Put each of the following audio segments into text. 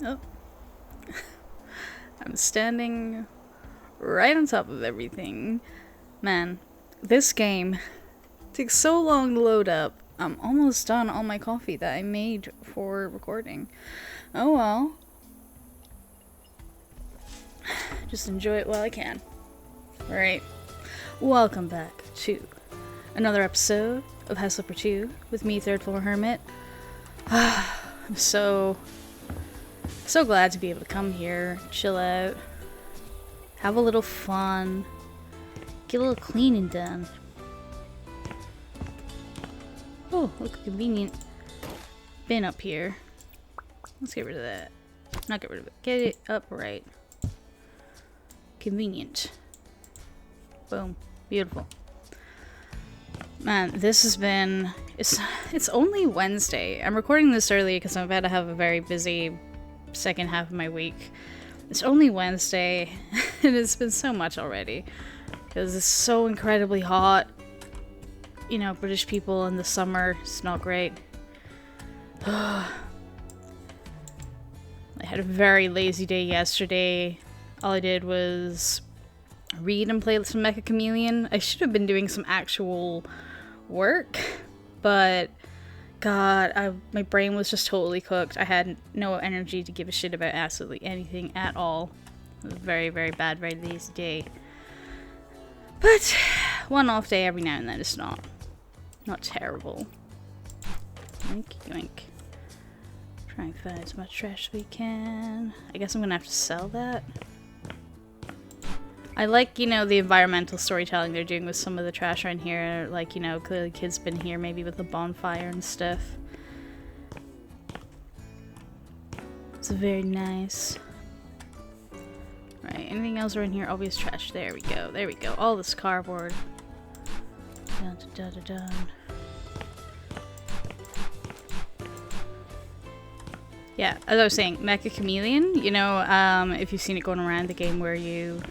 Oh. I'm standing right on top of everything. Man, this game takes so long to load up. I'm almost done all my coffee that I made for recording. Oh well. Just enjoy it while I can. Alright. Welcome back to another episode of House Flipper 2 with me, Third Floor Hermit. I'm so glad to be able to come here, chill out, have a little fun, get a little cleaning done. Oh, look, a convenient bin up here. Let's get rid of that. Not get rid of it. Get it upright. Convenient. Boom. Beautiful. Man, this has been... It's only Wednesday. I'm recording this early because I'm about to have a very busy second half of my week. It's only Wednesday, and it's been so much already. Because it's so incredibly hot. You know, British people in the summer, it's not great. I had a very lazy day yesterday. All I did was read and play some Mecha Chameleon. I should have been doing some actual work, but God, my brain was just totally cooked. I had no energy to give a shit about absolutely anything at all. It was a very, very bad, very lazy day. But one off day every now and then is not terrible. Yoink, yoink. Try and find as much trash as we can. I guess I'm gonna have to sell that. I like, you know, the environmental storytelling they're doing with some of the trash around here. Like, you know, clearly kids been here maybe with the bonfire and stuff. It's very nice. Right, anything else around here? Obvious trash. There we go. There we go. All this cardboard. Dun, dun, dun, dun, dun. Yeah, as I was saying, Mecha Chameleon, you know, if you've seen it going around, the game where you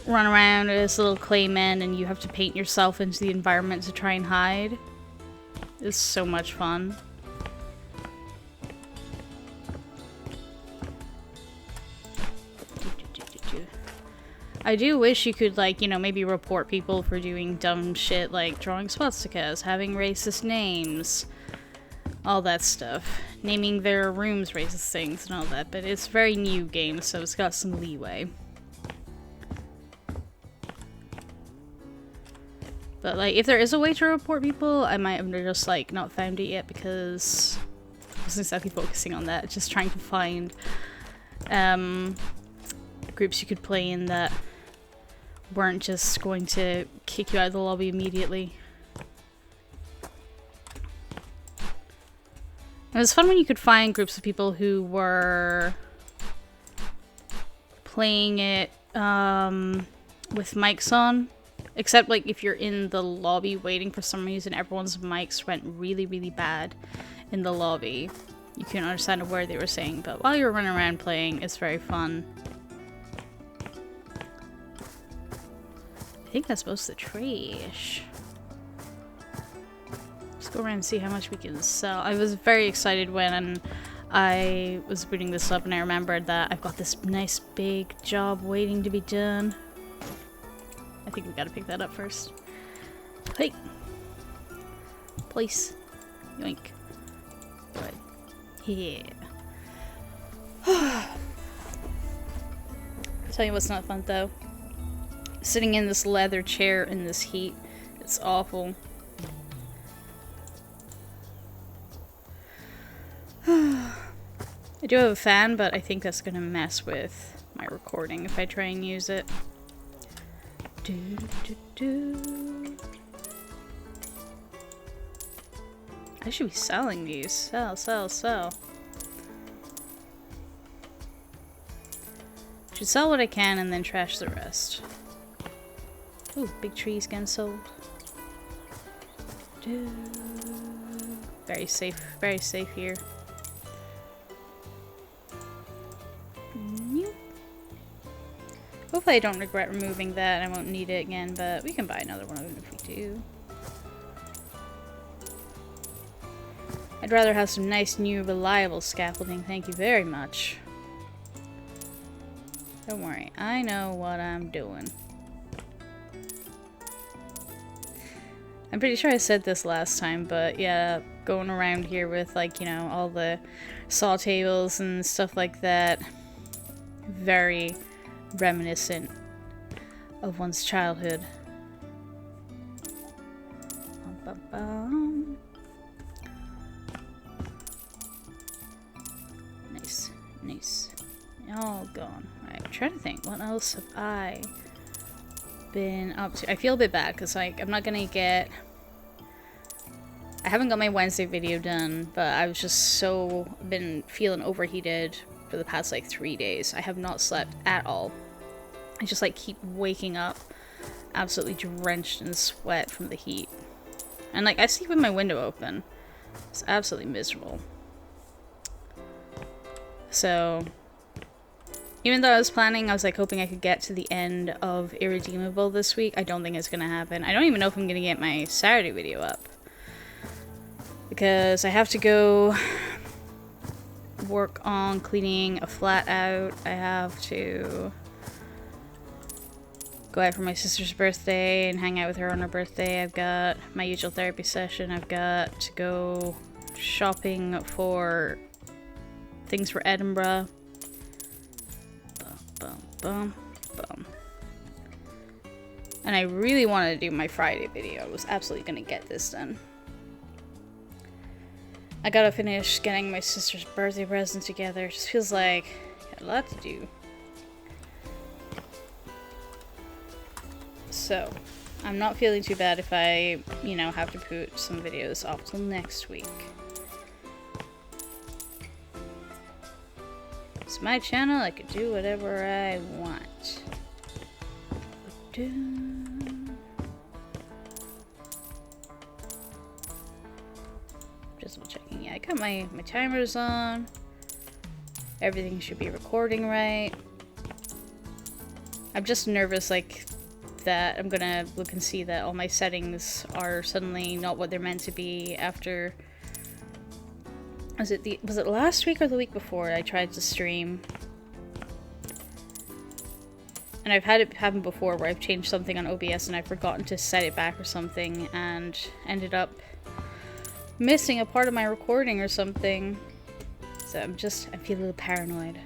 run around as a little clayman and you have to paint yourself into the environment to try and hide. It's so much fun. I do wish you could, like, you know, maybe report people for doing dumb shit like drawing swastikas, having racist names, all that stuff. Naming their rooms racist things and all that, but it's a very new game, so it's got some leeway. But, like, if there is a way to report people, I might have just, like, not found it yet because I wasn't exactly focusing on that. Just trying to find groups you could play in that weren't just going to kick you out of the lobby immediately. It was fun when you could find groups of people who were playing it with mics on. Except, like, if you're in the lobby waiting for some reason, everyone's mics went really, really bad in the lobby. You couldn't understand a word they were saying, but while you're running around playing, it's very fun. I think that's most of the trash. Let's go around and see how much we can sell. I was very excited when I was booting this up and I remembered that I've got this nice big job waiting to be done. I think we gotta pick that up first. Hey! Place. Yoink. Right. Yeah. Tell you what's not fun though. Sitting in this leather chair in this heat. It's awful. I do have a fan, but I think that's gonna mess with my recording if I try and use it. Do, do, do. I should be selling these. Sell, sell, sell. Should sell what I can and then trash the rest. Ooh, big trees getting sold. Very safe here. Hopefully I don't regret removing that. I won't need it again, but we can buy another one even if we do. I'd rather have some nice, new, reliable scaffolding. Thank you very much. Don't worry, I know what I'm doing. I'm pretty sure I said this last time, but yeah, going around here with, like, you know, all the saw tables and stuff like that. Very reminiscent of one's childhood. Nice, nice. All gone. Alright, I'm trying to think, what else have I been up to? I feel a bit bad because, like, I'm not gonna get... I haven't got my Wednesday video done, but I was just been feeling overheated for the past, like, 3 days. I have not slept at all. I just, like, keep waking up absolutely drenched in sweat from the heat. And, like, I sleep with my window open. It's absolutely miserable. So... even though I was planning, I was like hoping I could get to the end of Irredeemable this week. I don't think it's gonna happen. I don't even know if I'm gonna get my Saturday video up. Because I have to go work on cleaning a flat out. I have to go out for my sister's birthday and hang out with her on her birthday. I've got my usual therapy session. I've got to go shopping for things for Edinburgh. Bum, bum. And I really wanted to do my Friday video. I was absolutely gonna get this done. I gotta finish getting my sister's birthday present together. It just feels like I got a lot to do. So, I'm not feeling too bad if I, you know, have to put some videos off till next week. It's my channel, I could do whatever I want. Just checking. Yeah, I got my timers on. Everything should be recording right. I'm just nervous, like, that I'm gonna look and see that all my settings are suddenly not what they're meant to be after... was it last week or the week before I tried to stream? And I've had it happen before where I've changed something on OBS and I've forgotten to set it back or something and ended up missing a part of my recording or something. So I feel a little paranoid.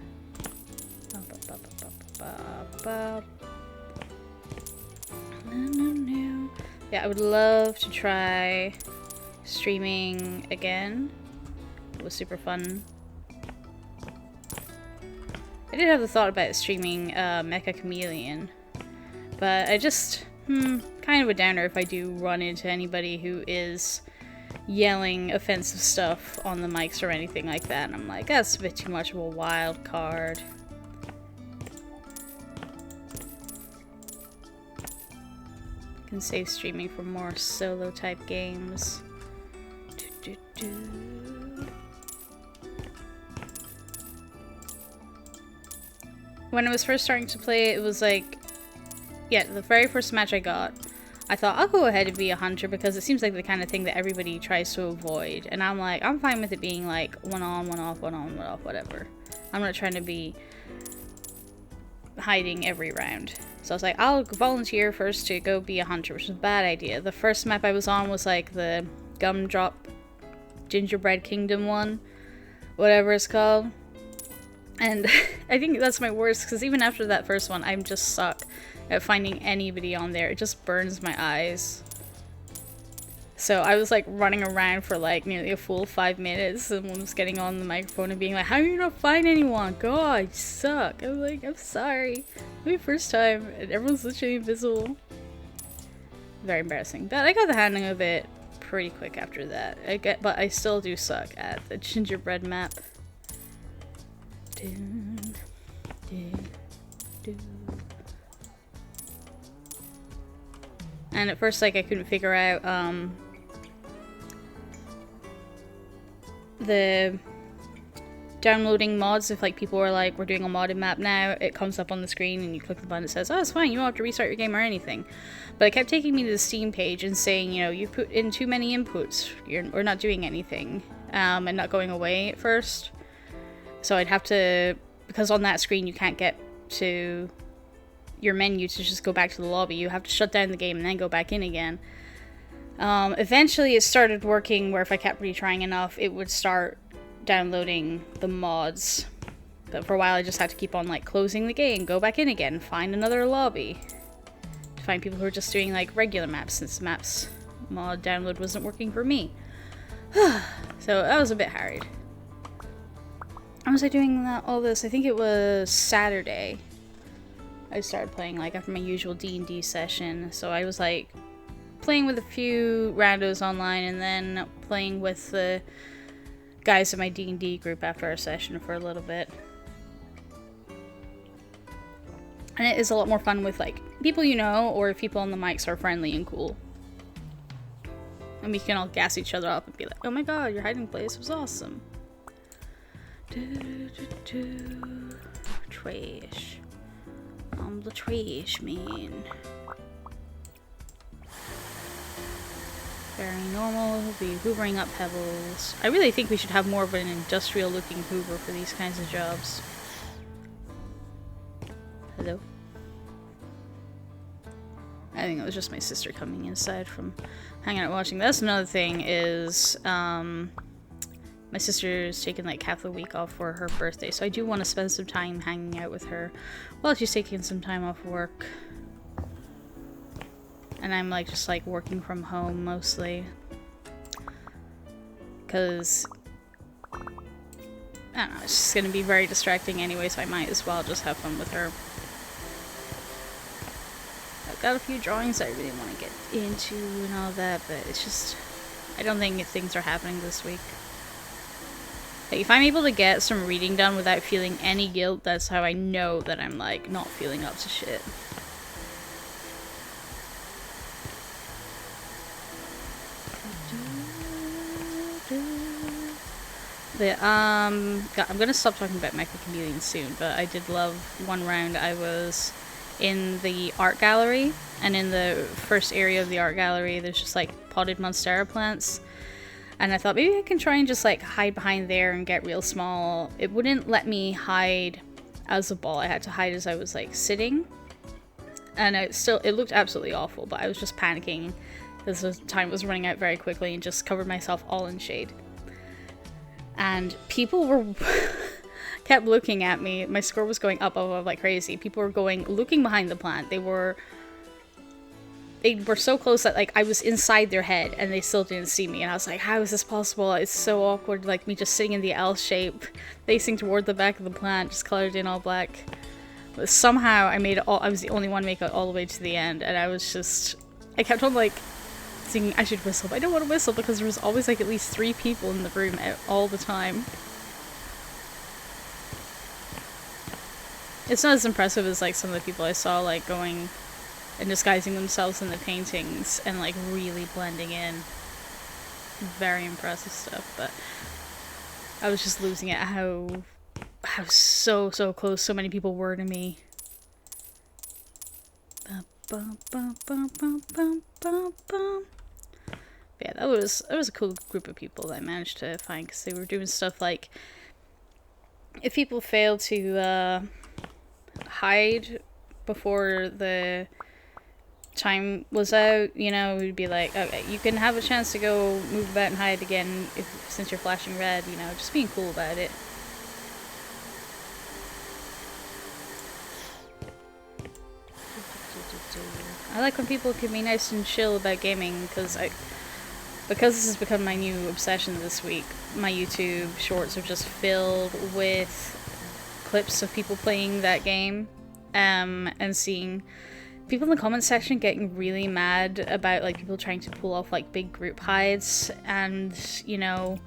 Yeah, I would love to try streaming again. It was super fun. I did have the thought about streaming Mecha Chameleon, but I just, kind of a downer if I do run into anybody who is yelling offensive stuff on the mics or anything like that, and I'm like, that's a bit too much of a wild card. I can save streaming for more solo type games. When I was first starting to play, it was like, yeah, the very first match I got, I thought I'll go ahead and be a hunter because it seems like the kind of thing that everybody tries to avoid. And I'm like, I'm fine with it being like one on, one off, one on, one off, whatever. I'm not trying to be hiding every round. So I was like, I'll volunteer first to go be a hunter, which is a bad idea. The first map I was on was like the Gumdrop Gingerbread Kingdom one, whatever it's called. And I think that's my worst, because even after that first one, I'm just suck at finding anybody on there. It just burns my eyes. So I was like running around for like nearly a full 5 minutes. Someone was getting on the microphone and being like, how do you not find anyone? God, you suck. I was like, I'm sorry. My first time, and everyone's literally invisible. Very embarrassing. But I got the handling of it pretty quick after that. But I still do suck at the gingerbread map. And at first, like, I couldn't figure out the downloading mods. If like people were like, we're doing a modded map now, it comes up on the screen and you click the button, it says, oh, it's fine, you don't have to restart your game or anything. But it kept taking me to the Steam page and saying, you know, you put in too many inputs, we're not doing anything, and not going away at first. So I'd have to, because on that screen you can't get to your menu to just go back to the lobby. You have to shut down the game and then go back in again. Eventually it started working where if I kept retrying enough, it would start downloading the mods. But for a while I just had to keep on like closing the game, go back in again, find another lobby. To find people who are just doing like regular maps, since maps mod download wasn't working for me. So that was a bit hard. How was I doing all this? I think it was Saturday. I started playing like after my usual D&D session. So I was like playing with a few randos online and then playing with the guys in my D&D group after our session for a little bit. And it is a lot more fun with like people you know, or if people on the mics are friendly and cool. And we can all gas each other up and be like, oh my god, your hiding place was awesome. Trash. I'm the trash man. Very normal, we'll be hoovering up pebbles. I really think we should have more of an industrial looking hoover for these kinds of jobs. Hello? I think it was just my sister coming inside from hanging out watching. That's another thing is, my sister's taking like half the week off for her birthday, so I do want to spend some time hanging out with her while she's taking some time off work. And I'm like just like working from home mostly. Because, I don't know, it's just going to be very distracting anyway, so I might as well just have fun with her. I've got a few drawings I really want to get into and all that, but it's just, I don't think things are happening this week. Like, if I'm able to get some reading done without feeling any guilt, that's how I know that I'm like not feeling up to shit. God, I'm gonna stop talking about Mecha Chameleon soon, but I did love one round. I was in the art gallery, and in the first area of the art gallery there's just like potted monstera plants, and I thought maybe I can try and just like hide behind there and get real small. It wouldn't let me hide as a ball. I had to hide as I was like sitting, and it looked absolutely awful, but I was just panicking because the time was running out very quickly and just covered myself all in shade. And people were kept looking at me. My score was going up like crazy. People were looking behind the plant. They were so close that like I was inside their head and they still didn't see me. And I was like, how is this possible? It's so awkward, like me just sitting in the L shape, facing toward the back of the plant, just colored in all black. But somehow I was the only one to make it all the way to the end, and I kept on like thinking I should whistle, but I don't want to whistle because there was always like at least 3 people in the room all the time. It's not as impressive as like some of the people I saw like going and disguising themselves in the paintings and like really blending in. Very impressive stuff, but I was just losing it how so close so many people were to me. Yeah, that was a cool group of people that I managed to find, because they were doing stuff like, if people failed to hide before the time was out, you know, we'd be like, okay, you can have a chance to go move about and hide again since you're flashing red, you know, just being cool about it. I like when people can be nice and chill about gaming, because this has become my new obsession this week. My YouTube shorts are just filled with clips of people playing that game, and seeing people in the comment section getting really mad about like people trying to pull off like big group hides, and you know,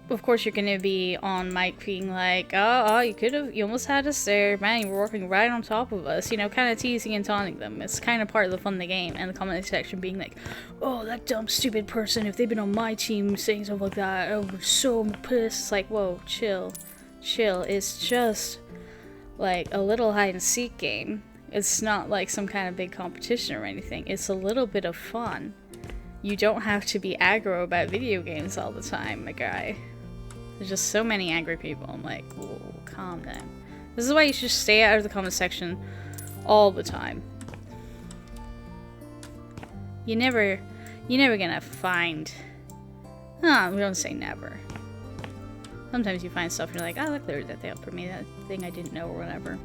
of course you're gonna be on mic being like, oh, you almost had us there, man, you were working right on top of us, you know, kind of teasing and taunting them. It's kind of part of the fun of the game. And the comment section being like, oh, that dumb stupid person, if they'd been on my team saying stuff like that, I was so pissed. It's like, whoa, chill, it's just like a little hide and seek game. It's not like some kind of big competition or anything. It's a little bit of fun. You don't have to be aggro about video games all the time, my guy. There's just so many angry people. I'm like, whoa, calm down. This is why you should stay out of the comment section all the time. You're never gonna find... Huh, we don't say never. Sometimes you find stuff and you're like, oh look, there's that thing for me, that thing I didn't know or whatever.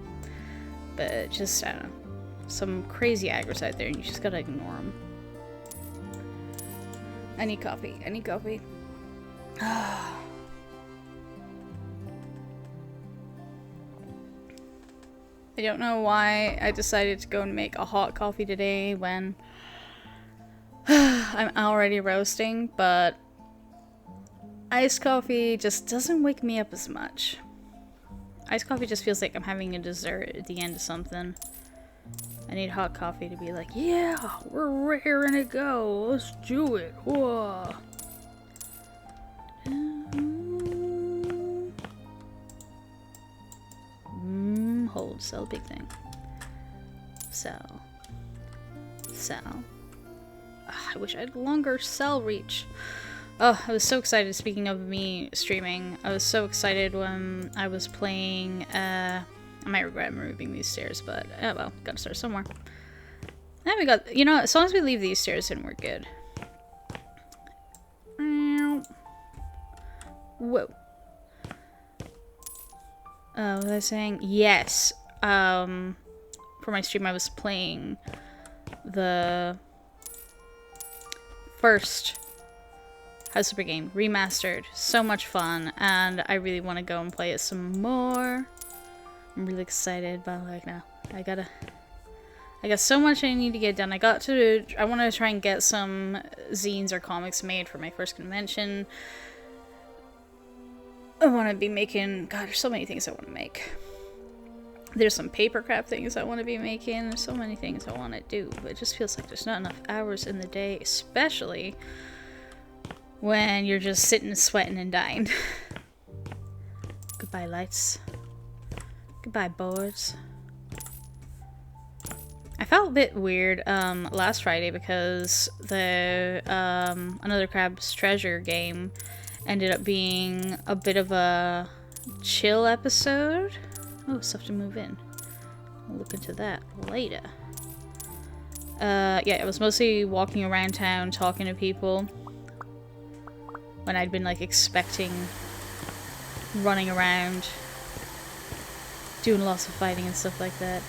But just, I don't know. Some crazy aggros out there and you just gotta ignore them. I need coffee. I need coffee. I don't know why I decided to go and make a hot coffee today when I'm already roasting, but iced coffee just doesn't wake me up as much. Iced coffee just feels like I'm having a dessert at the end of something. I need hot coffee to be like, yeah, we're raring to go. Let's do it. Whoa. Hold, sell, big thing. Sell. Sell. I wish I had longer sell reach. Oh, I was so excited, speaking of me streaming, I was so excited when I was playing, I might regret removing these stairs, but, oh well, gotta start somewhere. And we got, you know, as long as we leave these stairs in, we're good. Whoa. What was I saying? Yes. For my stream, I was playing the first House of the Game remastered. So much fun, and I really want to go and play it some more. I'm really excited, but like, no, I got so much I need to get done. I want to try and get some zines or comics made for my first convention. I want to be making, God, there's so many things I want to make. There's some paper craft things I want to be making. There's so many things I want to do, but it just feels like there's not enough hours in the day, especially when you're just sitting, sweating, and dying. Goodbye, lights. Goodbye, boards. I felt a bit weird last Friday because the Another Crab's Treasure game ended up being a bit of a chill episode. Oh, stuff to move in. We'll look into that later. Yeah, it was mostly walking around town, talking to people. When I'd been, like, expecting running around, doing lots of fighting and stuff like that.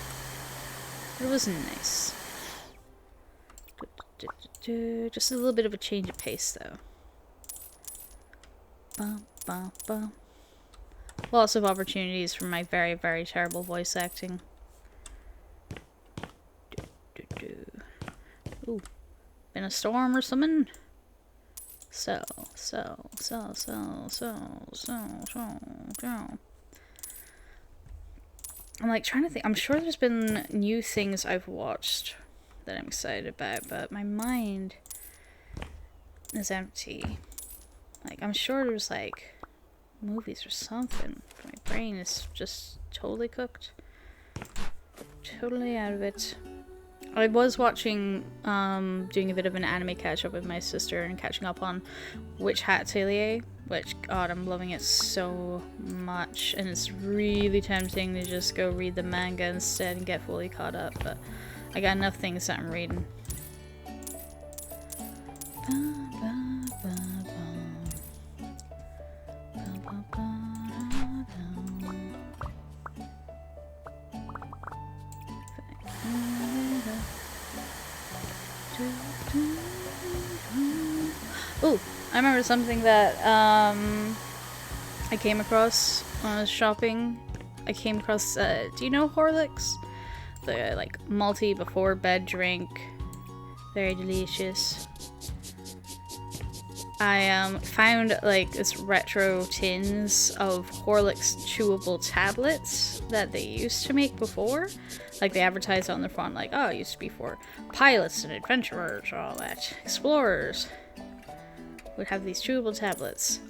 But it was nice. Just a little bit of a change of pace, though. Bum, bum, bum. Lots of opportunities for my very, very terrible voice acting. Ooh, been a storm or something? So. I'm like trying to think. I'm sure there's been new things I've watched that I'm excited about, but my mind is empty. Like, I'm sure there's like movies or something. My brain is just totally cooked. Totally out of it. I was watching, doing a bit of an anime catch-up with my sister and catching up on Witch Hat Atelier, which, God, I'm loving it so much, and it's really tempting to just go read the manga instead and get fully caught up, but I got enough things that I'm reading. Oh, I remember something that I came across when I was shopping. I came across, do you know Horlicks? The like multi before bed drink. Very delicious. I found like this retro tins of Horlicks chewable tablets that they used to make before. Like they advertised on the front like, oh, it used to be for pilots and adventurers or all that. Explorers would have these chewable tablets.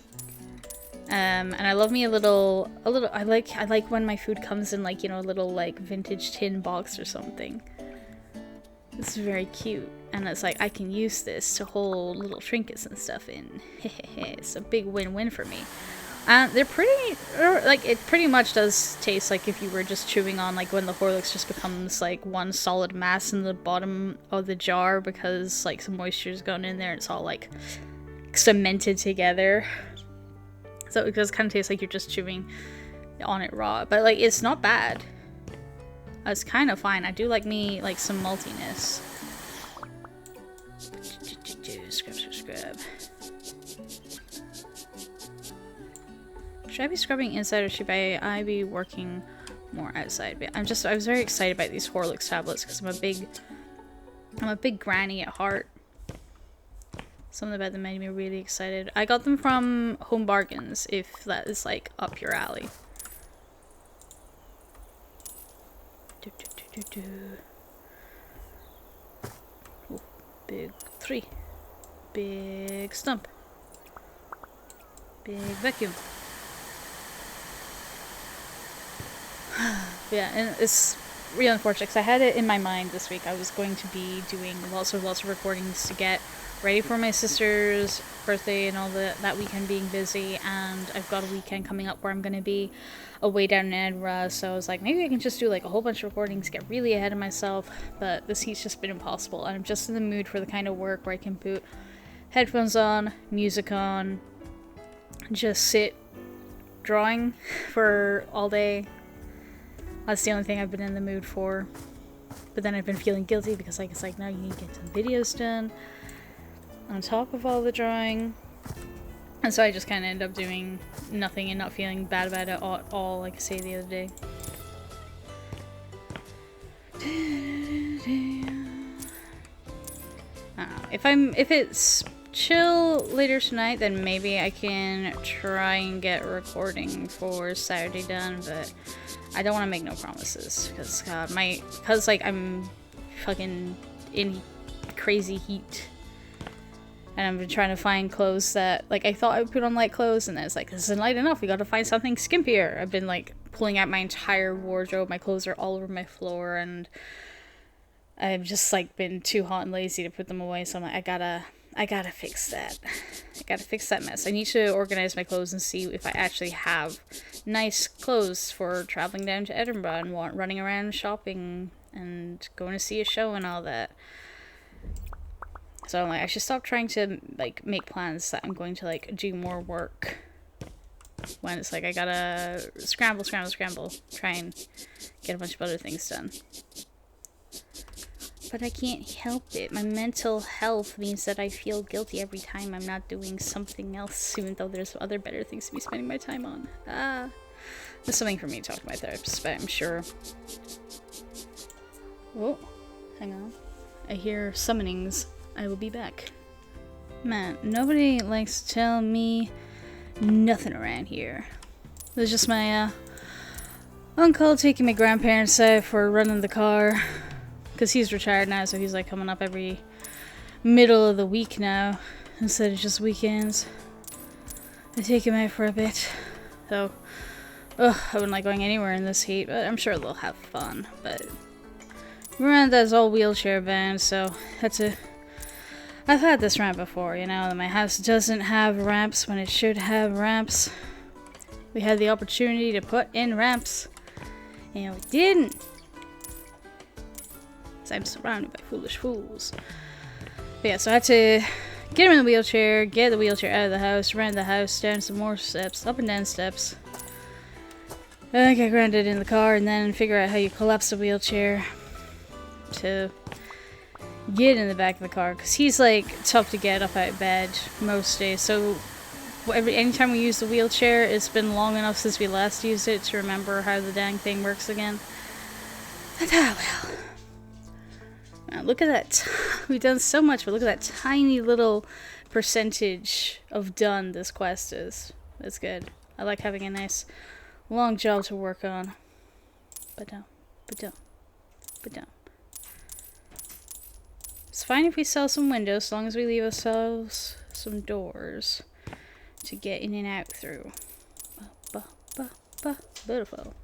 And I love me a little, I like when my food comes in like, you know, a little like vintage tin box or something. It's very cute. And it's like, I can use this to hold little trinkets and stuff in. It's a big win-win for me. And they're pretty, like, it pretty much does taste like if you were just chewing on, like, when the Horlicks just becomes, like, one solid mass in the bottom of the jar because, like, some moisture's gone in there and it's all, like, cemented together. So it does kind of taste like you're just chewing on it raw. But, like, it's not bad. It's kind of fine. I do like me, like, some maltiness. Scrub, scrub, scrub. Should I be scrubbing inside or should I be working more outside? But I was very excited about these Horlicks tablets because I'm a big granny at heart. Something about them made me really excited. I got them from Home Bargains, if that is like up your alley. Ooh, big 3. Big stump. Big vacuum. Yeah, and it's real unfortunate because I had it in my mind this week. I was going to be doing lots of recordings to get ready for my sister's birthday and all that weekend being busy, and I've got a weekend coming up where I'm going to be away down in Edinburgh, so I was like, maybe I can just do like a whole bunch of recordings, get really ahead of myself, but this heat's just been impossible, and I'm just in the mood for the kind of work where I can put headphones on, music on, just sit drawing for all day. That's the only thing I've been in the mood for. But then I've been feeling guilty because like it's like, now you need to get some videos done on top of all the drawing. And so I just kind of end up doing nothing and not feeling bad about it at all, like I say the other day. I don't know. If it's chill later tonight, then maybe I can try and get recording for Saturday done, but I don't want to make no promises because because like I'm fucking in crazy heat and I've been trying to find clothes that like I thought I would put on light clothes, and then it's like, this isn't light enough, we gotta find something skimpier. I've been like pulling out my entire wardrobe, my clothes are all over my floor, and I've just like been too hot and lazy to put them away, so I'm like, I gotta fix that. I gotta fix that mess. I need to organize my clothes and see if I actually have nice clothes for traveling down to Edinburgh and running around shopping and going to see a show and all that. So I'm like, I should stop trying to like make plans that I'm going to like do more work when it's like I gotta scramble, try and get a bunch of other things done. But I can't help it. My mental health means that I feel guilty every time I'm not doing something else, even though there's other better things to be spending my time on. There's something for me to talk to my therapist about, I'm sure. Oh, hang on. I hear summonings. I will be back. Man, nobody likes to tell me nothing around here. There's just my uncle taking my grandparents out for a run in the car. Because he's retired now, so he's like coming up every middle of the week now, instead of just weekends. I take him out for a bit. So, I wouldn't like going anywhere in this heat, but I'm sure they'll have fun. But Miranda's all wheelchair bound, so I've had this rant before, you know, that my house doesn't have ramps when it should have ramps. We had the opportunity to put in ramps, and we didn't. I'm surrounded by foolish fools. But yeah, so I had to get him in the wheelchair, get the wheelchair out of the house, around the house, down some more steps, up and down steps. Get grounded in the car, and then figure out how you collapse the wheelchair to get in the back of the car. Because he's like tough to get up out of bed most days. So anytime we use the wheelchair, it's been long enough since we last used it to remember how the dang thing works again. And well. Look at that. We've done so much, but look at that tiny little percentage of done this quest is. That's good. I like having a nice long job to work on. But don't. It's fine if we sell some windows, as long as we leave ourselves some doors to get in and out through. Beautiful.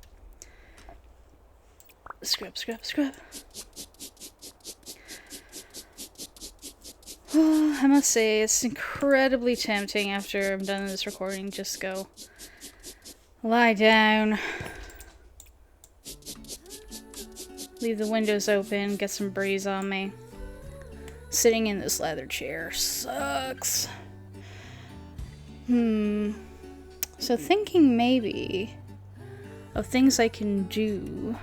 Scrub. I must say, it's incredibly tempting after I'm done this recording, just go lie down, leave the windows open, get some breeze on me. Sitting in this leather chair sucks. So thinking maybe of things I can do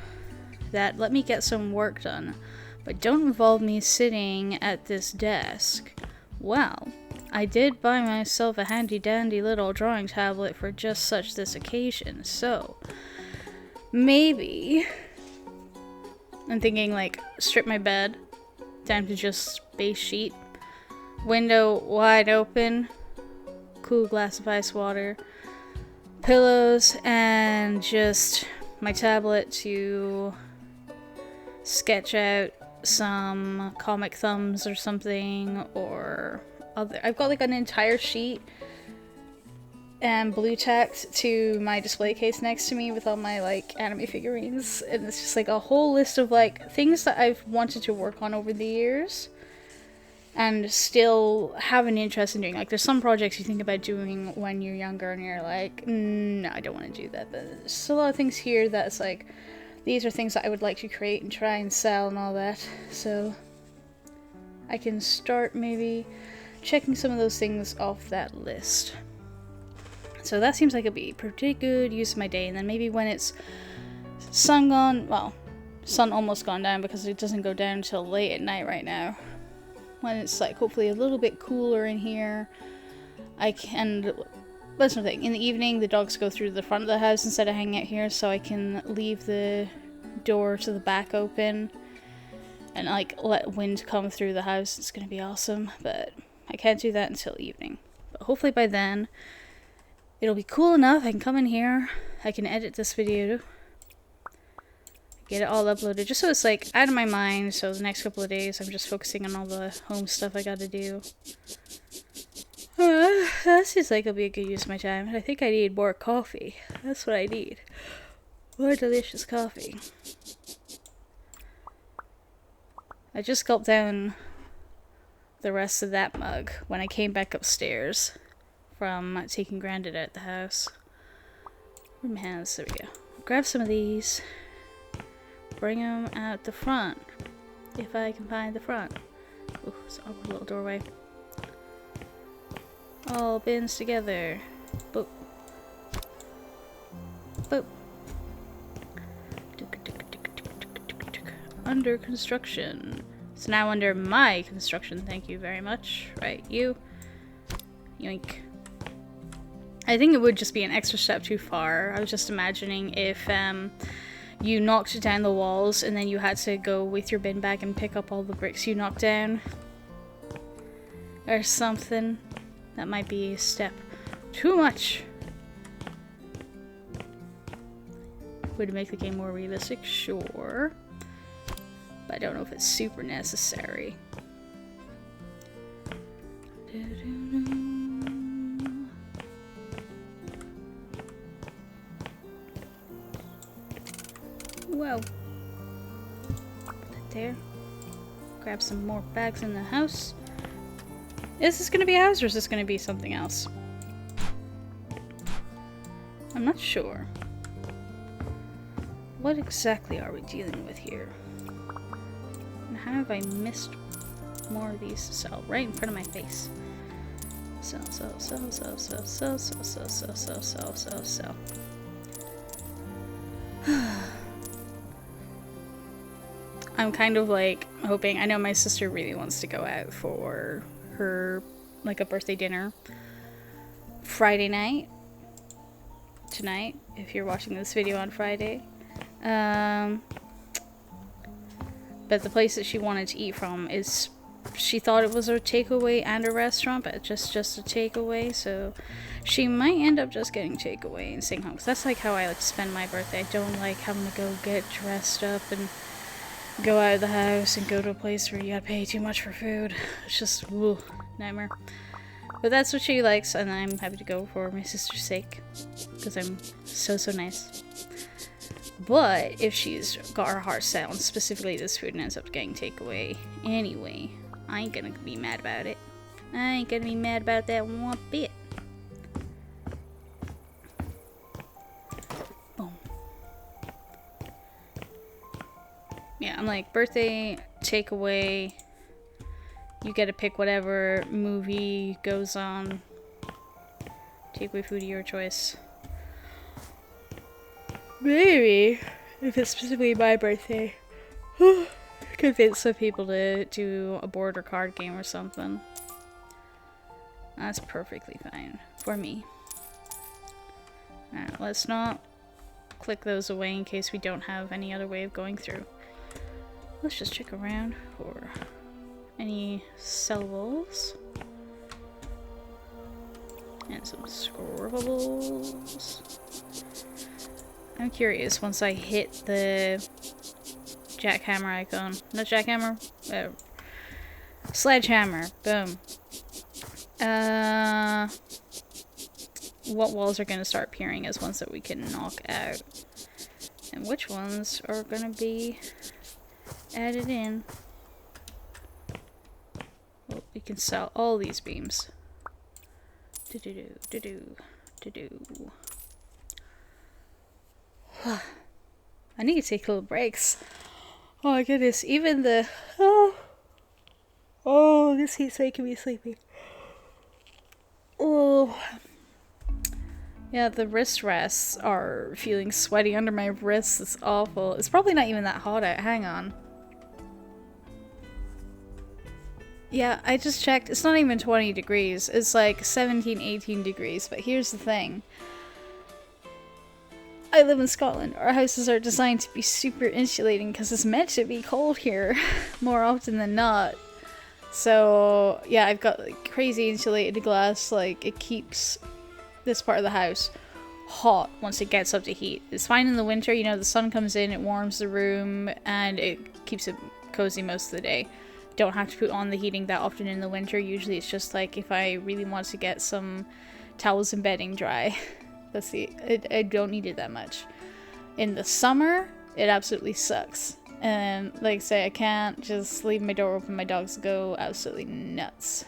that let me get some work done, but don't involve me sitting at this desk. Well, I did buy myself a handy dandy little drawing tablet for just such this occasion, so maybe I'm thinking like strip my bed down to just base sheet, window wide open, cool glass of ice water, pillows, and just my tablet to sketch out some Comic Thumbs or something, or other. I've got like an entire sheet and blue tacked to my display case next to me with all my like anime figurines, and it's just like a whole list of like things that I've wanted to work on over the years and still have an interest in doing. Like there's some projects you think about doing when you're younger and you're like, no, I don't want to do that, but there's a lot of things here that's like, these are things that I would like to create and try and sell and all that, so I can start maybe checking some of those things off that list. So that seems like it'd be a pretty good use of my day. And then maybe when it's sun almost gone down, because it doesn't go down until late at night right now. When it's like hopefully a little bit cooler in here, I can, that's another thing, in the evening the dogs go through the front of the house instead of hanging out here, so I can leave the door to the back open and like let wind come through the house. It's gonna be awesome, but I can't do that until evening. But hopefully by then it'll be cool enough. I can come in here, I can edit this video, get it all uploaded, just so it's like out of my mind. So the next couple of days I'm just focusing on all the home stuff I gotta do. That seems like it'll be a good use of my time. I think I need more coffee. That's what I need. More delicious coffee. I just gulped down the rest of that mug when I came back upstairs from taking Grandad out the house. Where are my hands? There we go. Grab some of these. Bring them out the front. If I can find the front. Ooh, it's an awkward little doorway. All bins together. Boop. Boop. Under construction. It's now under my construction. Thank you very much. Right, you. Yoink. I think it would just be an extra step too far. I was just imagining if you knocked down the walls and then you had to go with your bin bag and pick up all the bricks you knocked down. Or something. That might be a step too much. Would make the game more realistic, sure. But I don't know if it's super necessary. Whoa. Put that there. Grab some more bags in the house. Is this gonna be a house or is this gonna be something else? I'm not sure. What exactly are we dealing with here? And how have I missed more of these to sell right in front of my face? Sell. I'm kind of like hoping, I know my sister really wants to go out for her, like a birthday dinner Friday night, tonight, if you're watching this video on Friday. But the place that she wanted to eat from is, she thought it was a takeaway and a restaurant, but just a takeaway, so she might end up just getting takeaway and staying home, because that's like how I like to spend my birthday. I don't like having to go get dressed up and go out of the house and go to a place where you gotta pay too much for food. It's just, woo, nightmare. But that's what she likes, and I'm happy to go for my sister's sake, because I'm so nice. But if she's got her heart set on specifically this food and ends up getting takeaway anyway, I ain't gonna be mad about it. I ain't gonna be mad about that one bit. Yeah, I'm like, birthday, takeaway. You get to pick whatever movie goes on. Takeaway food of your choice. Maybe, if it's specifically my birthday, convince some people to do a board or card game or something. That's perfectly fine for me. Alright, let's not click those away in case we don't have any other way of going through. Let's just check around for any sellables. And some scribbles. I'm curious, once I hit the jackhammer icon, not jackhammer, sledgehammer, boom. What walls are going to start appearing as ones that we can knock out? And which ones are going to be added in? Well, we can sell all these beams. Do-do-do, do-do, do-do. I need to take little breaks. Oh my goodness, even the... Oh, this heat's making me sleepy. Oh. Yeah, the wrist rests are feeling sweaty under my wrists. It's awful. It's probably not even that hot out. Hang on. Yeah, I just checked. It's not even 20 degrees. It's like 17, 18 degrees. But here's the thing. I live in Scotland. Our houses are designed to be super insulating because it's meant to be cold here more often than not. So yeah, I've got like crazy insulated glass. Like it keeps this part of the house hot once it gets up to heat. It's fine in the winter, you know, the sun comes in, it warms the room, and it keeps it cozy most of the day. Don't have to put on the heating that often in the winter. Usually it's just like if I really want to get some towels and bedding dry. That's I don't need it that much. In the summer, it absolutely sucks. And like I say, I can't just leave my door open. My dogs go absolutely nuts.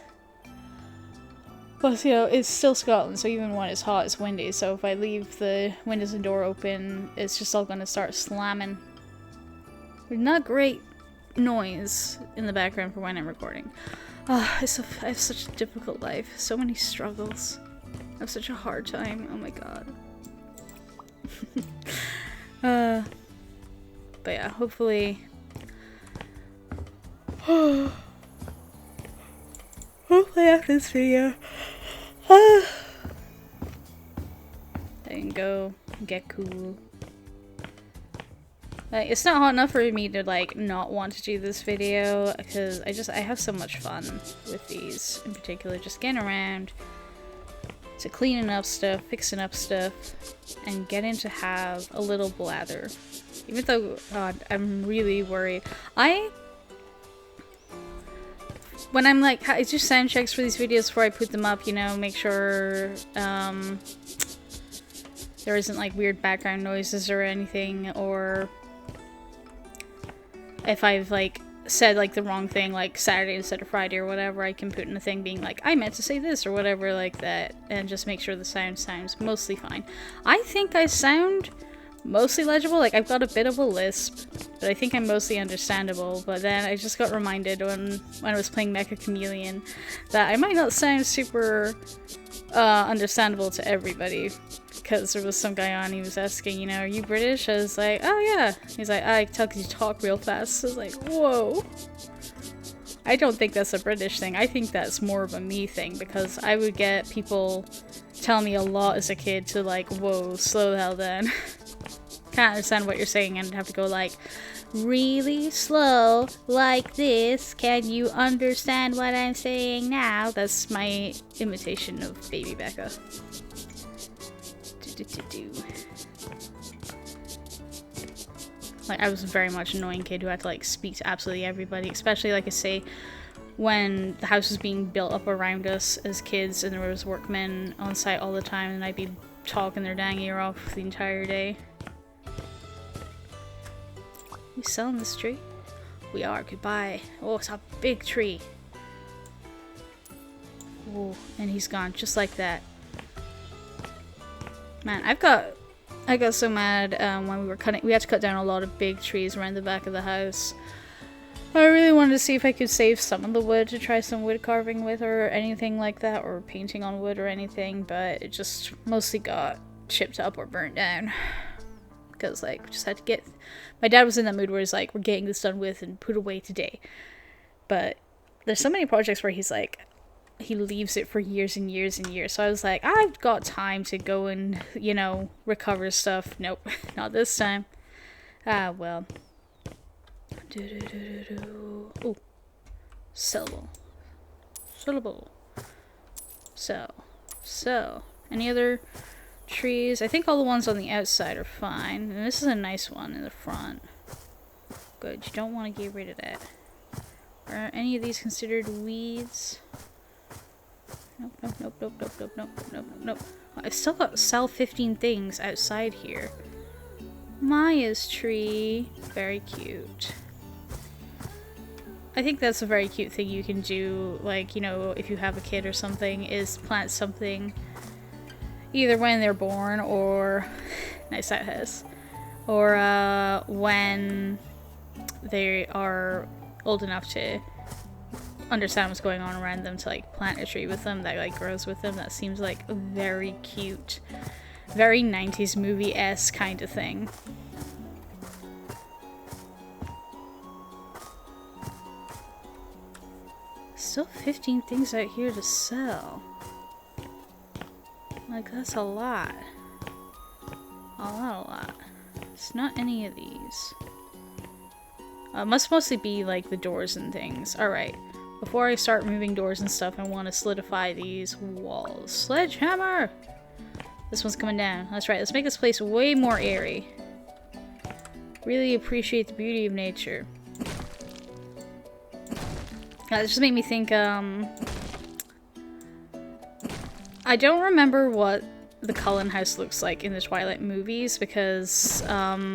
Plus, you know, it's still Scotland, so even when it's hot, it's windy. So if I leave the windows and door open, it's just all going to start slamming. Not great noise in the background for when I'm recording. I have such a difficult life. So many struggles. I have such a hard time. Oh my god. But yeah, hopefully... hopefully after this video, I can go get cool. It's not hot enough for me to like not want to do this video because I have so much fun with these in particular, just getting around to cleaning up stuff, fixing up stuff, and getting to have a little blather. Even though, God, I'm really worried. When I'm like, I do sound checks for these videos before I put them up, you know, make sure there isn't like weird background noises or anything, or if I've like said like the wrong thing like Saturday instead of Friday or whatever, I can put in a thing being like, I meant to say this or whatever like that, and just make sure the sound sounds mostly fine. I think I sound mostly legible. Like I've got a bit of a lisp, but I think I'm mostly understandable. But then I just got reminded when I was playing Mecha Chameleon that I might not sound super understandable to everybody, because there was some guy on, he was asking, you know, are you British? I was like, oh yeah. He's like, I talk real fast. I was like, whoa. I don't think that's a British thing. I think that's more of a me thing, because I would get people tell me a lot as a kid to like, whoa, slow the hell down. Can't understand what you're saying, and have to go like really slow like this. Can you understand what I'm saying now? That's my imitation of Baby Becca. Like I was a very much annoying kid who had to like speak to absolutely everybody, especially like I say when the house was being built up around us as kids and there was workmen on site all the time, and I'd be talking their dang ear off the entire day. We selling this tree? We are. Goodbye. Oh, it's a big tree. Oh, and he's gone just like that. Man, I've got I got so mad when we were cutting. We had to cut down a lot of big trees around the back of the house. I really wanted to see if I could save some of the wood to try some wood carving with or anything like that, or painting on wood or anything, but it just mostly got chipped up or burnt down. Because, like, we just had to get... My dad was in that mood where he's like, we're getting this done with and put away today. But there's so many projects where he's like, he leaves it for years and years and years. So I was like, I've got time to go and, you know, recover stuff. Nope, not this time. Ah, well... Ooh. Syllable. So. Any other trees? I think all the ones on the outside are fine. And this is a nice one in the front. Good. You don't want to get rid of that. Are any of these considered weeds? Nope. I've still got sell 15 things outside here. Maya's tree. Very cute. I think that's a very cute thing you can do, like, you know, if you have a kid or something, is plant something either when they're born or... Nice outhouse. Or when they are old enough to understand what's going on around them, to, like, plant a tree with them that, like, grows with them. That seems like a very cute, very 90s movie-esque kind of thing. Still 15 things out here to sell. Like, that's a lot. A lot. It's not any of these. Must mostly be, like, the doors and things. Alright. Before I start moving doors and stuff, I want to solidify these walls. Sledgehammer! This one's coming down. That's right. Let's make this place way more airy. Really appreciate the beauty of nature. This just made me think, I don't remember what the Cullen house looks like in the Twilight movies because, I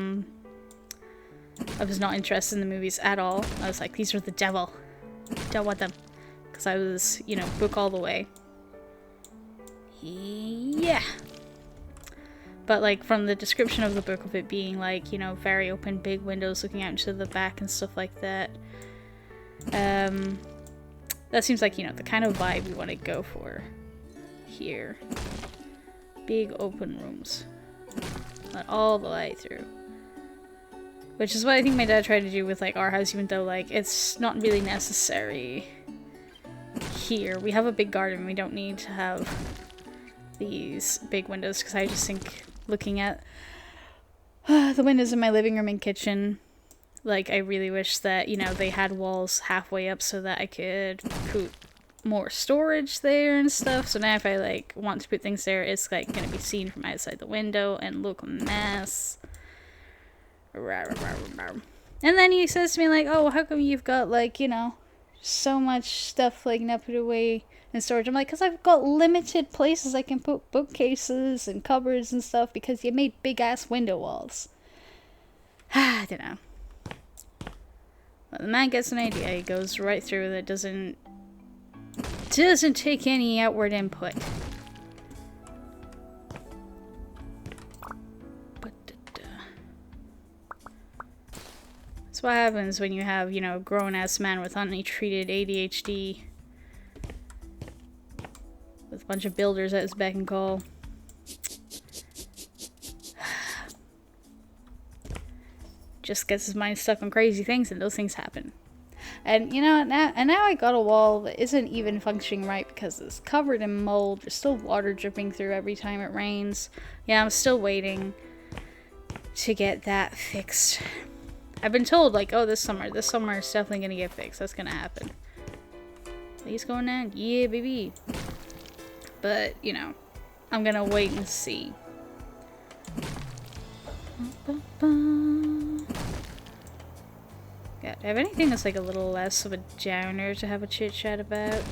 was not interested in the movies at all. I was like, these are the devil. Don't want them. Because I was, you know, book all the way. Yeah. But, like, from the description of the book of it being, like, you know, very open, big windows looking out into the back and stuff like that. That seems like, you know, the kind of vibe we want to go for here. Big open rooms. Let all the light through. Which is what I think my dad tried to do with, like, our house, even though, like, it's not really necessary here. We have a big garden. We don't need to have these big windows, because I just think looking at the windows in my living room and kitchen, like, I really wish that, you know, they had walls halfway up so that I could put more storage there and stuff. So now if I, like, want to put things there, it's, like, gonna be seen from outside the window and look a mess. And then he says to me, like, oh, how come you've got, like, you know, so much stuff, like, not put away in storage? I'm like, because I've got limited places I can put bookcases and cupboards and stuff because you made big-ass window walls. I don't know. Well, the man gets an idea. He goes right through that. Doesn't take any outward input. That's what happens when you have, you know, a grown-ass man with untreated ADHD. With a bunch of builders at his beck and call. Just gets his mind stuck on crazy things, and those things happen. And, you know, now I got a wall that isn't even functioning right because it's covered in mold. There's still water dripping through every time it rains. Yeah, I'm still waiting to get that fixed. I've been told, like, oh, this summer is definitely gonna get fixed. That's gonna happen. He's going down? Yeah, baby. But, you know, I'm gonna wait and see. Yeah, do I have anything that's, like, a little less of a downer to have a chit-chat about?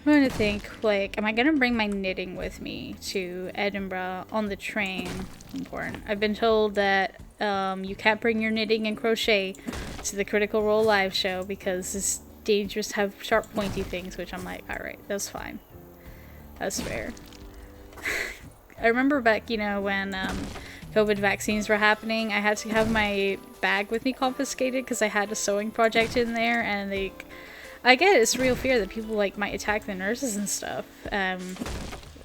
I'm trying to think, like, am I gonna bring my knitting with me to Edinburgh on the train? Important. I've been told that you can't bring your knitting and crochet to the Critical Role live show because it's dangerous to have sharp pointy things, which I'm like, alright, that's fine. That's fair. I remember back, you know, when COVID vaccines were happening, I had to have my bag with me confiscated because I had a sewing project in there, and I get it's real fear that people like might attack the nurses and stuff.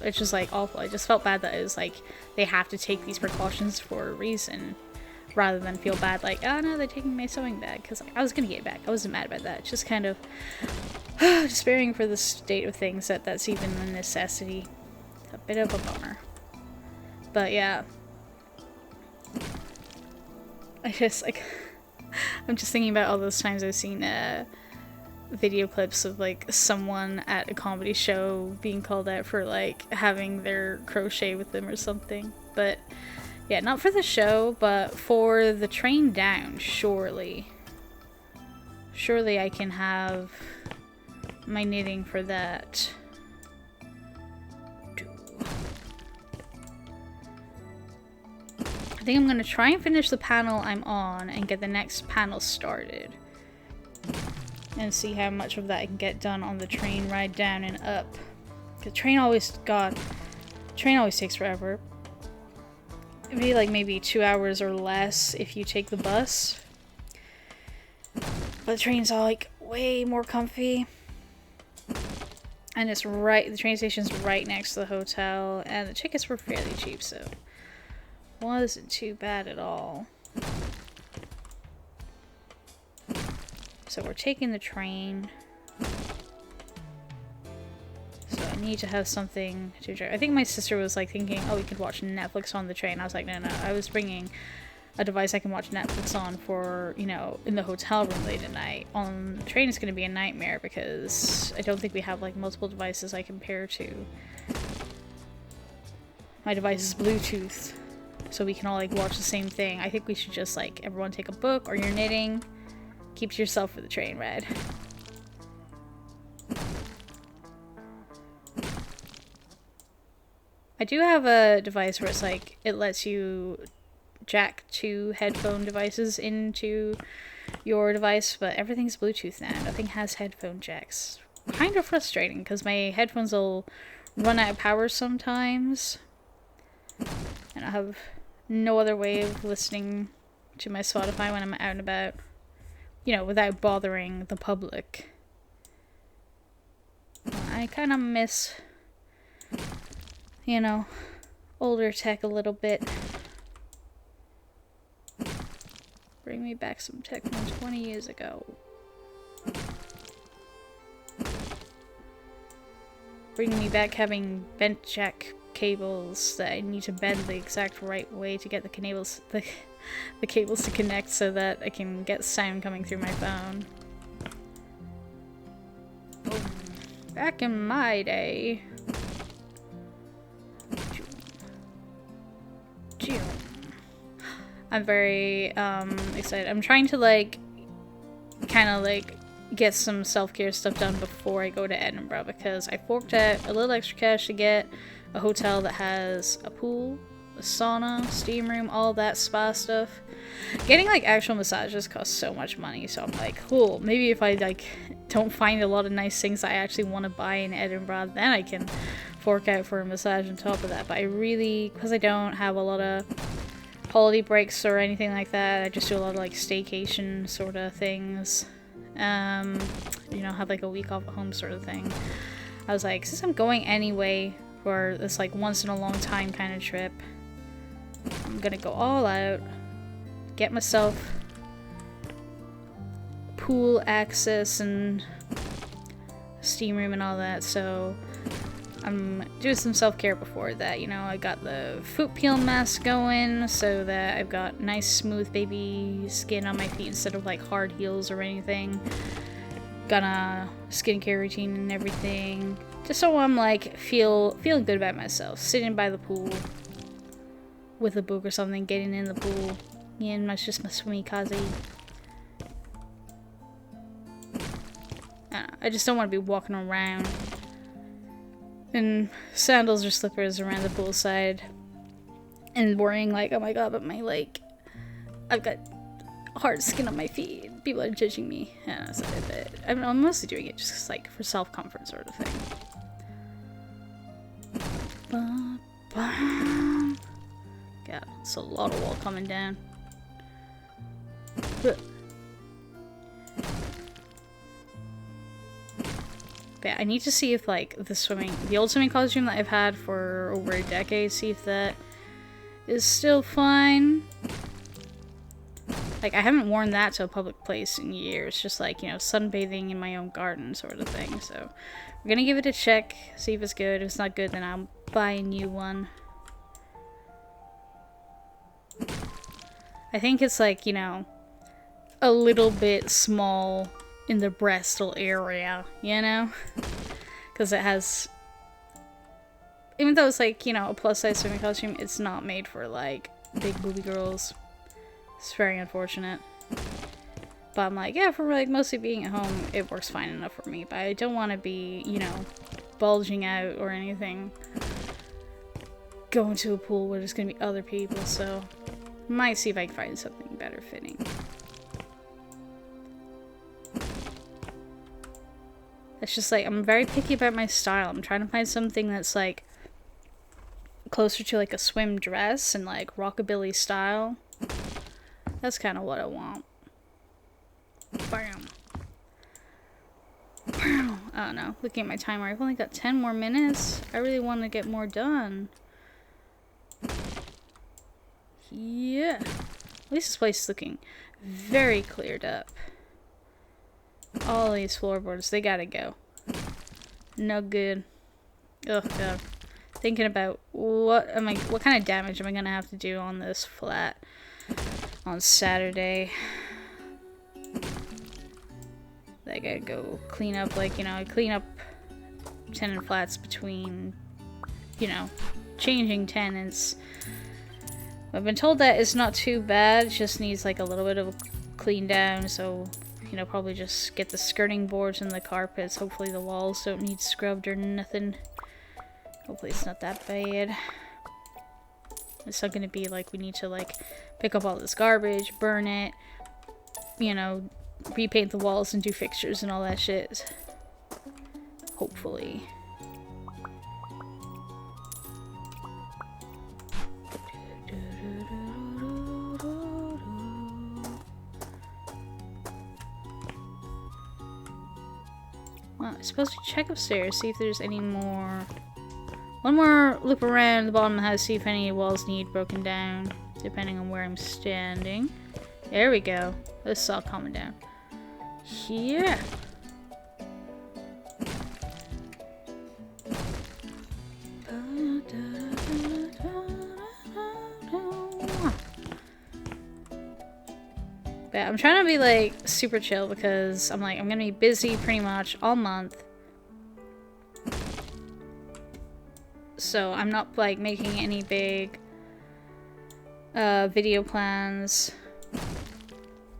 It's just like awful. I just felt bad that it was like they have to take these precautions for a reason, rather than feel bad like, oh no, they're taking my sewing bag, because like, I was gonna get it back. I wasn't mad about that. It's just kind of despairing for the state of things that that's even a necessity. It's a bit of a bummer. But yeah, I just like I'm just thinking about all those times I've seen video clips of like someone at a comedy show being called out for like having their crochet with them or something. But yeah, not for the show, but for the train down, surely I can have my knitting for that. I think I'm gonna try and finish the panel I'm on and get the next panel started. And see how much of that I can get done on the train ride down and up. The train always takes forever. It'd be like maybe 2 hours or less if you take the bus. But the train's all like way more comfy. And it's right, the train station's right next to the hotel, and the tickets were fairly cheap, so it wasn't too bad at all. So we're taking the train. So I need to have something to drive. I think my sister was like thinking, oh, we could watch Netflix on the train. I was like, no, I was bringing a device I can watch Netflix on for, you know, in the hotel room late at night. On the train it's going to be a nightmare because I don't think we have like multiple devices I can pair to. My device is Bluetooth, so we can all like watch the same thing. I think we should just like everyone take a book or you're knitting. Keep to yourself for the train ride. I do have a device where it's like, it lets you jack 2 headphone devices into your device, but everything's Bluetooth now. Nothing has headphone jacks. Kind of frustrating, because my headphones will run out of power sometimes. And I have no other way of listening to my Spotify when I'm out and about. You know, without bothering the public. I kind of miss, you know, older tech a little bit. Bring me back some tech from 20 years ago. Bring me back having bent jack cables that I need to bend the exact right way to get the cables to connect so that I can get sound coming through my phone. Back in my day. I'm very excited. I'm trying to like kind of like get some self-care stuff done before I go to Edinburgh, because I forked out a little extra cash to get a hotel that has a pool, a sauna, steam room, all that spa stuff. Getting like actual massages costs so much money, so I'm like, cool, maybe if I like don't find a lot of nice things I actually want to buy in Edinburgh, then I can fork out for a massage on top of that. But I really, because I don't have a lot of holiday breaks or anything like that, I just do a lot of like staycation sort of things. You know, have like a week off at home sort of thing. I was like, since I'm going anyway for this like once in a long time kind of trip, I'm gonna go all out, get myself pool access and steam room and all that, so I'm doing some self-care before that. You know, I got the foot peel mask going so that I've got nice smooth baby skin on my feet instead of like hard heels or anything. Got a skincare routine and everything, just so I'm like feeling good about myself, sitting by the pool with a book or something, getting in the pool, and that's just my swimmy kazi. I just don't want to be walking around in sandals or slippers around the poolside and worrying like, oh my god, but my like, I've got hard skin on my feet, people are judging me. And so I'm mostly doing it just like for self-comfort sort of thing. Bam. God, it's a lot of wall coming down. But yeah, I need to see if like the old swimming costume that I've had for over a decade, see if that is still fine. Like, I haven't worn that to a public place in years, just like, you know, sunbathing in my own garden sort of thing. So we're gonna give it a check, see if it's good. If it's not good, then I'll buy a new one. I think it's like, you know, a little bit small in the breastal area, you know? Because it has, even though it's like, you know, a plus size swimming costume, it's not made for like big booby girls. It's very unfortunate. But I'm like, yeah, for like mostly being at home, it works fine enough for me. But I don't want to be, you know, bulging out or anything. Going to a pool where there's going to be other people, so might see if I can find something better fitting. It's just like, I'm very picky about my style. I'm trying to find something that's like closer to like a swim dress and like rockabilly style. That's kind of what I want. Bam. Bam. I don't know. Looking at my timer, I've only got 10 more minutes. I really want to get more done. Yeah. At least this place is looking very cleared up. All these floorboards, they gotta go. No good. Oh god. Thinking about what kind of damage am I gonna have to do on this flat on Saturday. I gotta go clean up, like, you know, I clean up tenant flats between, you know, changing tenants. I've been told that it's not too bad, it just needs like a little bit of a clean down, so, you know, probably just get the skirting boards and the carpets. Hopefully the walls don't need scrubbed or nothing. Hopefully it's not that bad. It's not gonna be like we need to like pick up all this garbage, burn it, you know, repaint the walls and do fixtures and all that shit. Hopefully. Well, I'm supposed to check upstairs, see if there's any more. One more loop around the bottom of the house, see if any walls need broken down, depending on where I'm standing. There we go. This is all coming down. Here. But I'm trying to be like super chill because I'm like, I'm gonna be busy pretty much all month. So I'm not like making any big video plans,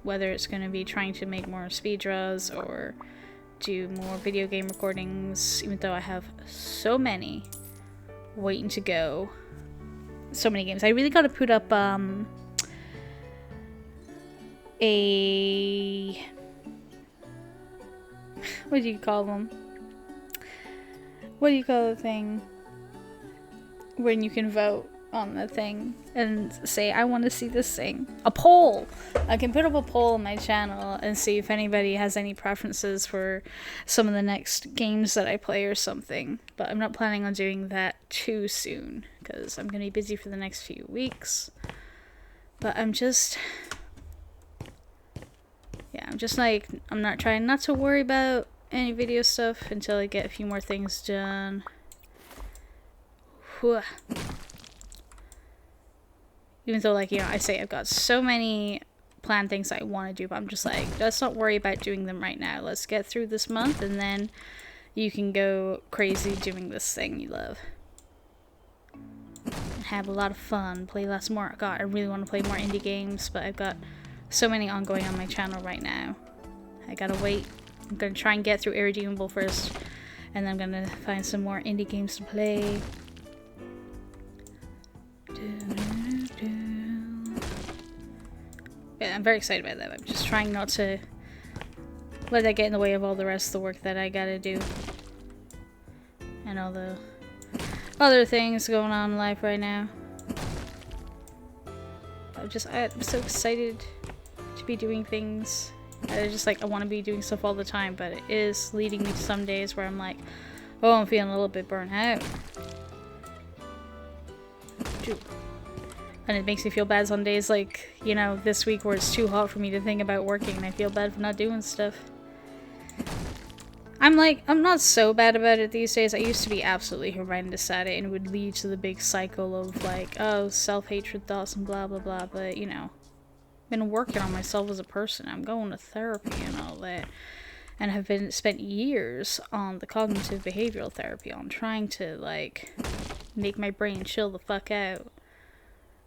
whether it's going to be trying to make more speed draws or do more video game recordings, even though I have so many waiting to go. So many games. I really got to put up a what do you call them? What do you call the thing when you can vote on the thing and say, I want to see this thing? A poll! I can put up a poll on my channel and see if anybody has any preferences for some of the next games that I play or something. But I'm not planning on doing that too soon, because I'm going to be busy for the next few weeks. But I'm just... yeah, I'm just like, I'm not trying not to worry about any video stuff until I get a few more things done. Whew. Even though, like, you know, I say I've got so many planned things I want to do, but I'm just like, let's not worry about doing them right now. Let's get through this month, and then you can go crazy doing this thing you love. And have a lot of fun. Play lots more. God, I really want to play more indie games, but I've got so many ongoing on my channel right now. I gotta wait. I'm gonna try and get through Irredeemable first, and then I'm gonna find some more indie games to play. Yeah, I'm very excited about that. I'm just trying not to let that get in the way of all the rest of the work that I gotta do. And all the other things going on in life right now. I'm so excited to be doing things. I want to be doing stuff all the time, but it is leading me to some days where I'm like, oh, I'm feeling a little bit burnt out. And it makes me feel bad some days, like, you know, this week where it's too hot for me to think about working and I feel bad for not doing stuff. I'm not so bad about it these days. I used to be absolutely horrendous at it and it would lead to the big cycle of like, oh, self-hatred thoughts and blah blah blah, but you know, I've been working on myself as a person. I'm going to therapy and all that. And have spent years on the cognitive behavioral therapy on trying to like make my brain chill the fuck out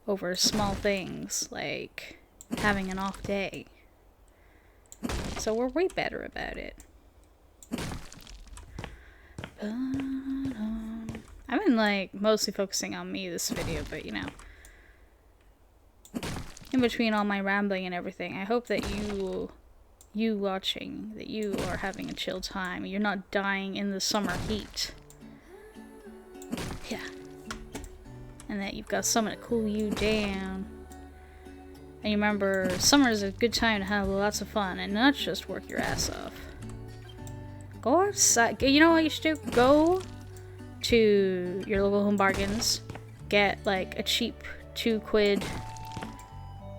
over small things like having an off day. So we're way better about it. I've been like mostly focusing on me this video, but you know, in between all my rambling and everything, I hope that you watching, that you are having a chill time. You're not dying in the summer heat. Yeah. And that you've got someone to cool you down. And you remember, summer is a good time to have lots of fun and not just work your ass off. Go outside. You know what you should do? Go to your local Home Bargains. Get like a cheap 2 quid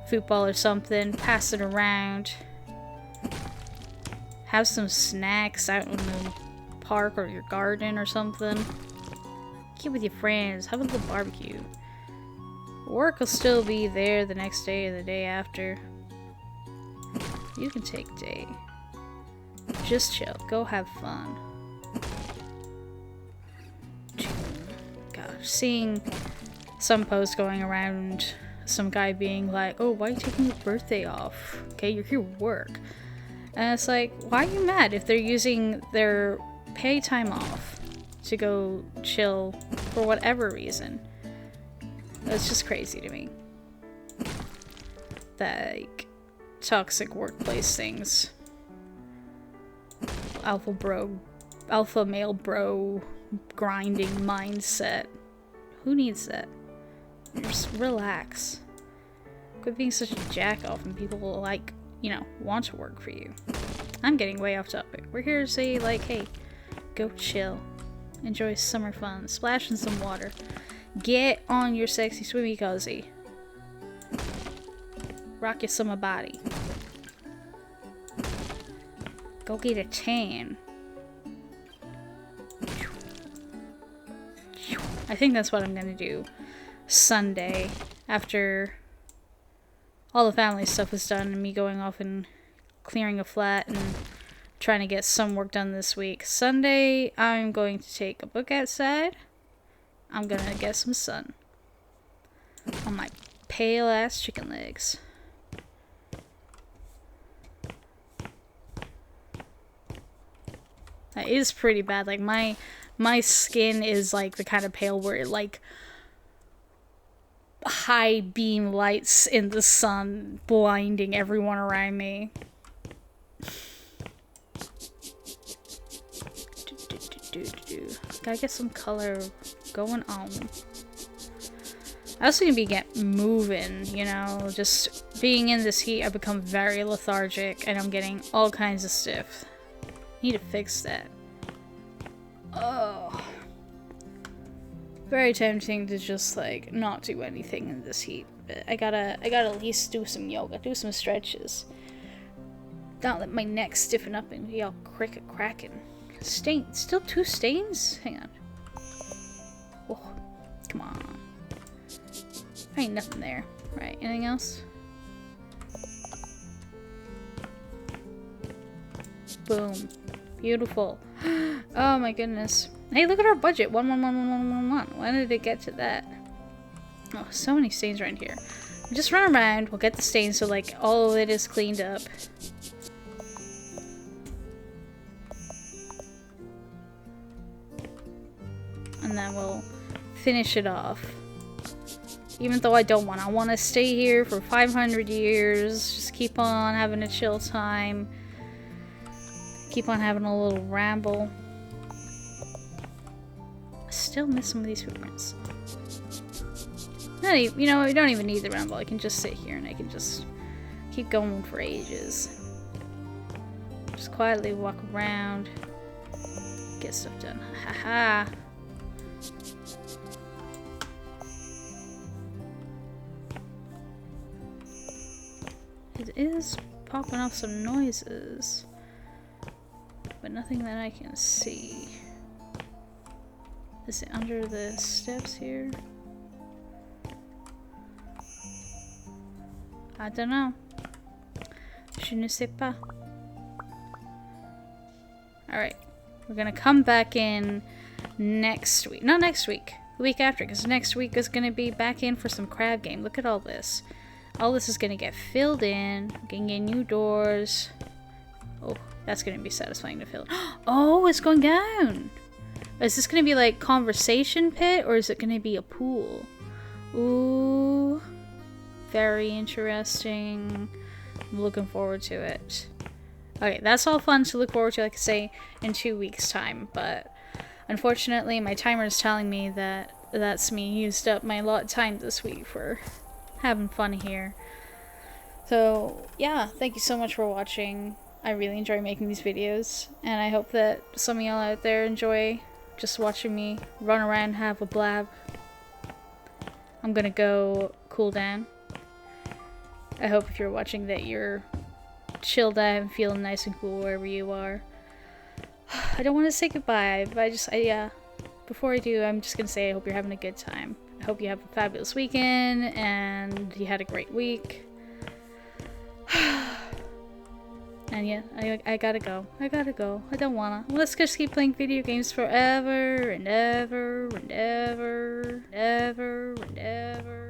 football or something. Pass it around. Have some snacks out in the park or your garden or something. Get with your friends, have a little barbecue. Work will still be there the next day or the day after. You can take a day. Just chill, go have fun. Gosh, seeing some post going around, some guy being like, oh, why are you taking your birthday off? Okay, you're here to work. And it's like, why are you mad if they're using their pay time off to go chill for whatever reason? That's just crazy to me. That, like, toxic workplace things. Alpha male bro grinding mindset. Who needs that? Just relax. Quit being such a jack off and people will, like, you know, want to work for you. I'm getting way off topic. We're here to say, like, hey, go chill. Enjoy summer fun. Splash in some water. Get on your sexy swimmy cozy. Rock your summer body. Go get a tan. I think that's what I'm gonna do Sunday after all the family stuff is done and me going off and clearing a flat and trying to get some work done this week. Sunday, I'm going to take a book outside. I'm gonna get some sun on my pale ass chicken legs. That is pretty bad. Like my skin is like the kind of pale where it like high beam lights in the sun blinding everyone around me. Gotta get some color going on. I also need to get moving, you know, just being in this heat, I've become very lethargic and I'm getting all kinds of stiff. Need to fix that. Oh. Very tempting to just like not do anything in this heat. But I gotta at least do some yoga, do some stretches. Not let my neck stiffen up and be all cracking. Stain, still 2 stains? Hang on. Oh, come on. Ain't nothing there. Right, anything else? Boom. Beautiful. Oh my goodness. Hey, look at our budget. 1111111. When did it get to that? Oh, so many stains around here. We'll just run around. We'll get the stains so like all of it is cleaned up. And then we'll finish it off. Even though I don't want to. I want to stay here for 500 years. Just keep on having a chill time. Keep on having a little ramble. still miss some of these footprints. Not even, you know, we don't even need the round ball. I can just sit here and I can just keep going for ages. Just quietly walk around. Get stuff done. Haha. It is popping off some noises, but nothing that I can see. Is it under the steps here? I don't know. Je ne sais pas. Alright. We're gonna come back in next week. Not next week. The week after, because next week is gonna be back in for some crab game. Look at all this. All this is gonna get filled in. Gonna get new doors. Oh, that's gonna be satisfying to fill. Oh, it's going down! Is this gonna be like conversation pit, or is it gonna be a pool? Ooh. Very interesting. I'm looking forward to it. Okay, that's all fun to look forward to, like I say, in 2 weeks' time. But unfortunately, my timer is telling me that that's me used up my lot of time this week for having fun here. So, yeah, thank you so much for watching. I really enjoy making these videos. And I hope that some of y'all out there enjoy just watching me run around and have a blab. I'm gonna go cool down. I hope if you're watching that you're chilled out and feeling nice and cool wherever you are. I don't want to say goodbye, but before I do, I'm just gonna say I hope you're having a good time. I hope you have a fabulous weekend and you had a great week. And yeah, I gotta go. I don't wanna. Let's just keep playing video games forever and ever and ever and ever and ever.